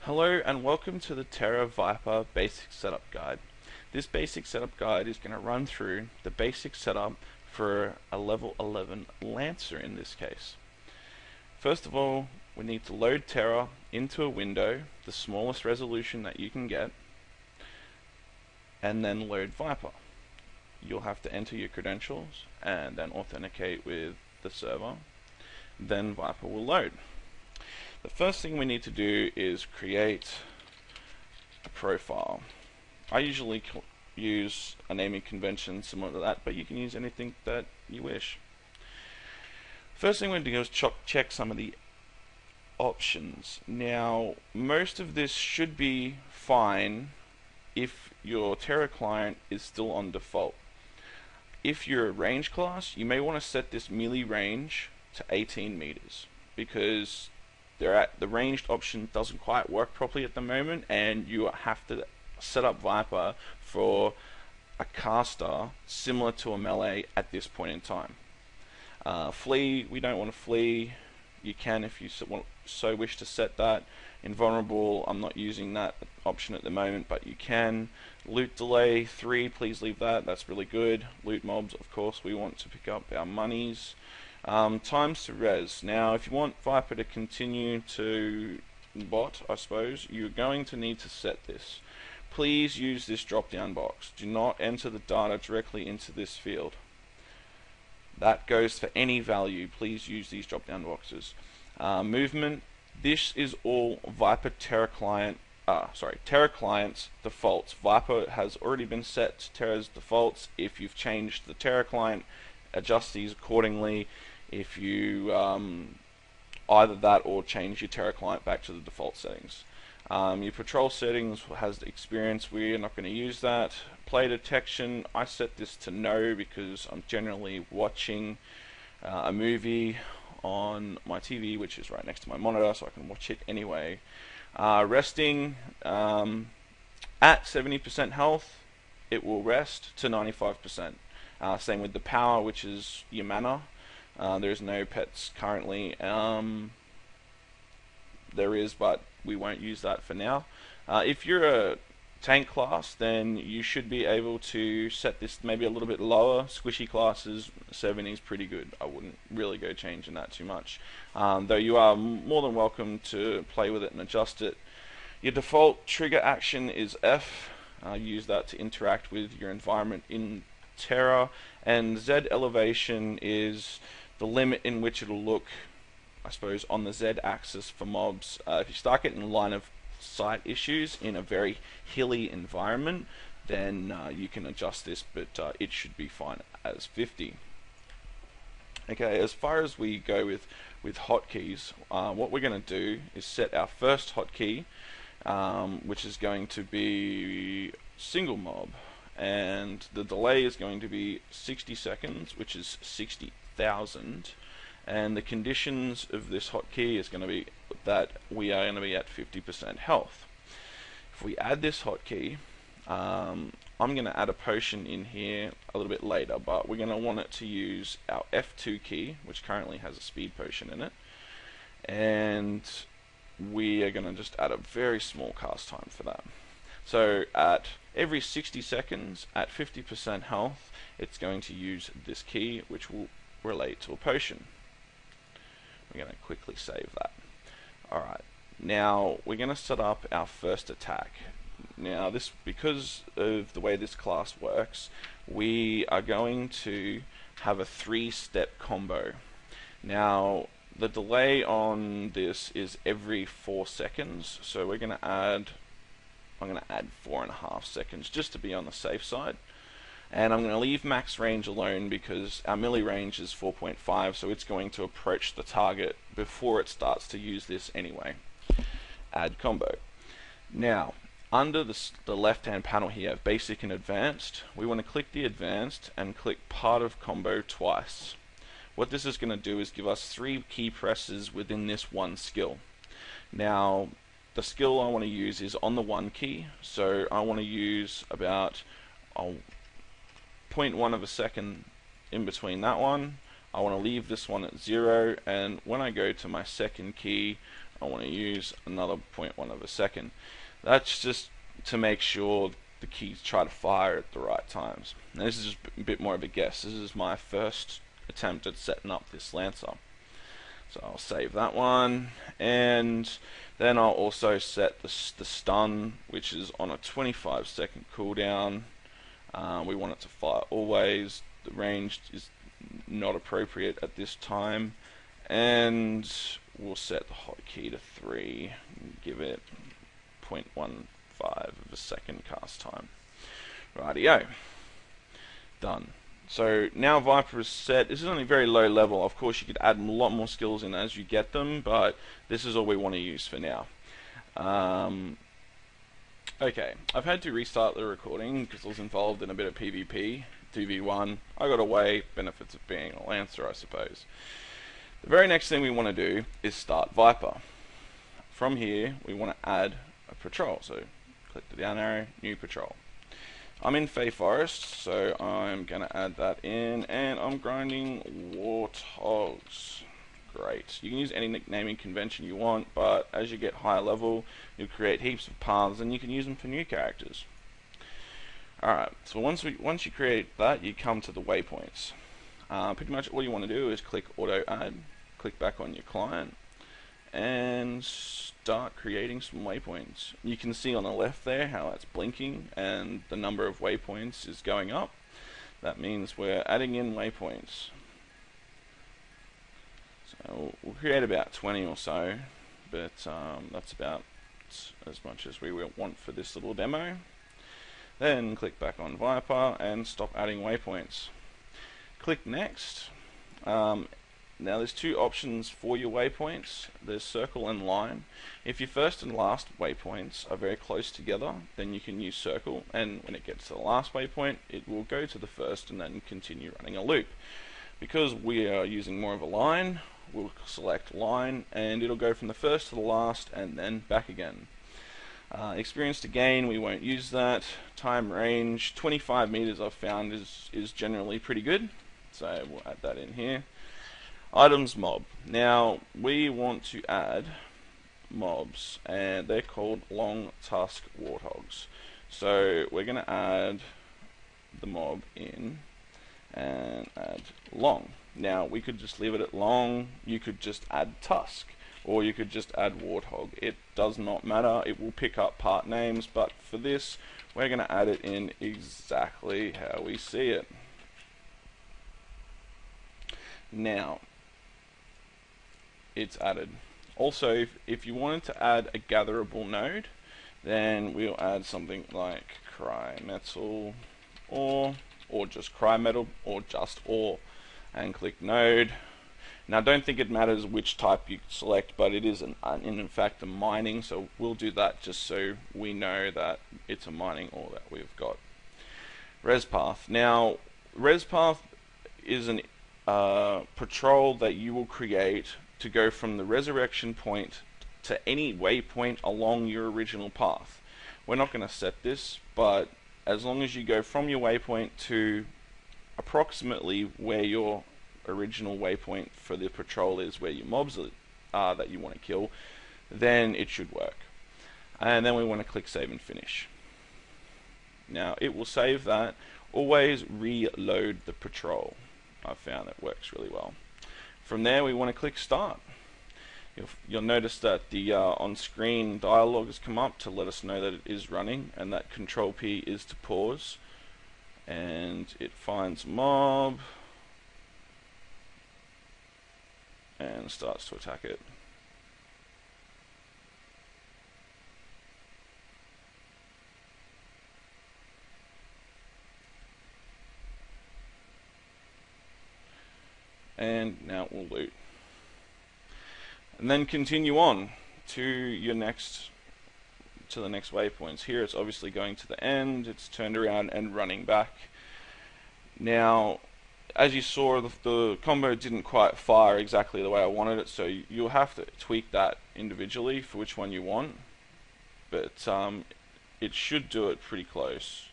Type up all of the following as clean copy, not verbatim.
Hello and welcome to the TERA Viper Basic Setup Guide. This basic setup guide is going to run through the basic setup for a level 11 Lancer in this case. First of all, we need to load TERA into a window, the smallest resolution that you can get, and then load Viper. You'll have to enter your credentials and then authenticate with the server. Then Viper will load. The first thing we need to do is create a profile. I usually use a naming convention similar to that, but you can use anything that you wish. First thing we need to do is check some of the options. Now, most of this should be fine if your TERA client is still on default. If you're a range class, you may want to set this melee range to 18 meters because the ranged option doesn't quite work properly at the moment, and you have to set up Viper for a caster similar to a melee at this point in time. Flee, we don't want to flee. You can if you so wish to set that. Invulnerable, I'm not using that option at the moment, but you can. Loot delay 3, please leave that, that's really good. Loot mobs, of course, we want to pick up our monies. Times to res. Now, if you want Viper to continue to bot, I suppose, you're going to need to set this. Please use this drop down box. Do not enter the data directly into this field. That goes for any value. Please use these drop down boxes. Movement. This is all Viper TERA client. TERA client's defaults. Viper has already been set to TERA's defaults. If you've changed the TERA client, adjust these accordingly. If you either that or change your TERA client back to the default settings. Your patrol settings has the experience. We're not going to use that. Play detection, I set this to no because I'm generally watching a movie on my TV, which is right next to my monitor, so I can watch it anyway. Resting at 70% health, it will rest to 95%. Same with the power, which is your mana. There's no pets currently. There is, but we won't use that for now. If you're a tank class, then you should be able to set this maybe a little bit lower. Squishy classes, 70 is pretty good. I wouldn't really go changing that too much. Though you are more than welcome to play with it and adjust it. Your default trigger action is F. Use that to interact with your environment in TERA, and Z elevation is the limit in which it'll look, I suppose, on the Z axis for mobs. If you start getting line of sight issues in a very hilly environment, then you can adjust this, but it should be fine as 50. Okay, as far as we go with hotkeys, what we're going to do is set our first hotkey, which is going to be single mob. And the delay is going to be 60 seconds, which is 60,000. And the conditions of this hotkey is going to be that we are going to be at 50% health. If we add this hotkey, I'm going to add a potion in here a little bit later, but we're going to want it to use our F2 key, which currently has a speed potion in it. And we are going to just add a very small cast time for that. So at every 60 seconds at 50% health, it's going to use this key, which will relate to a potion. We're going to quickly save that. Alright, now we're going to set up our first attack. Now this, because of the way this class works, we are going to have a 3-step combo. Now the delay on this is every 4 seconds, so we're going to add, I'm going to add 4.5 seconds just to be on the safe side. And I'm going to leave max range alone because our melee range is 4.5, so it's going to approach the target before it starts to use this anyway. Add combo. Now, under the left-hand panel here, basic and advanced, we want to click the advanced and click part of combo twice. What this is going to do is give us 3 key presses within this one skill. Now, the skill I want to use is on the 1 key, so I want to use about 0.1 of a second in between that one. I want to leave this one at 0, and when I go to my second key, I want to use another 0.1 of a second. That's just to make sure the keys try to fire at the right times. Now this is just a bit more of a guess. This is my first attempt at setting up this Lancer. So I'll save that one, and then I'll also set the stun, which is on a 25-second cooldown. We want it to fire always. The range is not appropriate at this time, and we'll set the hotkey to 3 and give it 0.15 of a second cast time. Rightio, done. So now Viper is set. This is only very low level. Of course you could add a lot more skills in as you get them, but this is all we want to use for now. Okay, I've had to restart the recording because I was involved in a bit of PvP, 2v1. I got away, benefits of being a Lancer I suppose. The very next thing we want to do is start Viper. From here we want to add a patrol, so click the down arrow, new patrol. I'm in Fey Forest, so I'm going to add that in, and I'm grinding warthogs. Great. You can use any nicknaming convention you want, but as you get higher level, you'll create heaps of paths, and you can use them for new characters. Alright, so once you create that, you come to the waypoints. Pretty much all you want to do is click Auto Add, click back on your client, and start creating some waypoints. You can see on the left there how it's blinking and the number of waypoints is going up. That means we're adding in waypoints. So we'll create about 20 or so, but that's about as much as we will want for this little demo. Then click back on Viper and stop adding waypoints. Click Next. Now there's two options for your waypoints. There's circle and line. If your first and last waypoints are very close together, then you can use circle, and when it gets to the last waypoint, it will go to the first and then continue running a loop. Because we are using more of a line, we'll select line, and it'll go from the first to the last and then back again. Experience to gain, we won't use that. Time range, 25 meters I've found is generally pretty good, so we'll add that in here. Items mob. Now we want to add mobs, and they're called long tusk warthogs. So we're going to add the mob in and add long. Now we could just leave it at long, you could just add tusk, or you could just add warthog. It does not matter, it will pick up part names, but for this we're going to add it in exactly how we see it. Now it's added. Also, if you wanted to add a gatherable node, then we'll add something like cry metal or just cry metal or just ore, and click node. Now don't think it matters which type you select, but it is in fact a mining, so we'll do that just so we know that it's a mining ore that we've got. Res path. Now res path is an patrol that you will create to go from the resurrection point to any waypoint along your original path. We're not going to set this, but as long as you go from your waypoint to approximately where your original waypoint for the patrol is, where your mobs are that you want to kill, then it should work. And then we want to click save and finish. Now it will save that. Always reload the patrol. I've found that works really well. From there we want to click start. You'll notice that the on-screen dialog has come up to let us know that it is running, and that Control P is to pause, and it finds mob and starts to attack it. And now we'll loot. And then continue on to your the next waypoints. Here it's obviously going to the end, it's turned around and running back. Now, as you saw, the combo didn't quite fire exactly the way I wanted it, so you'll have to tweak that individually for which one you want. But it should do it pretty close.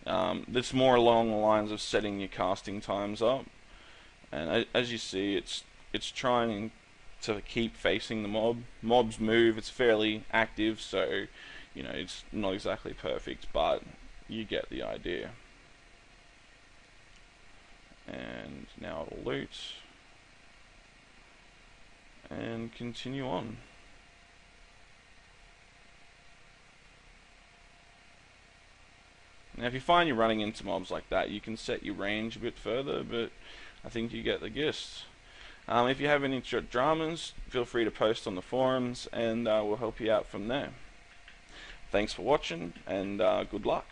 It's more along the lines of setting your casting times up. And as you see, it's trying to keep facing the mob. Mobs move, it's fairly active, so you know, it's not exactly perfect, but you get the idea. And now it'll loot and continue on. Now if you find you're running into mobs like that, you can set your range a bit further, but I think you get the gist. If you have any dramas, feel free to post on the forums, and we'll help you out from there. Thanks for watching, and good luck.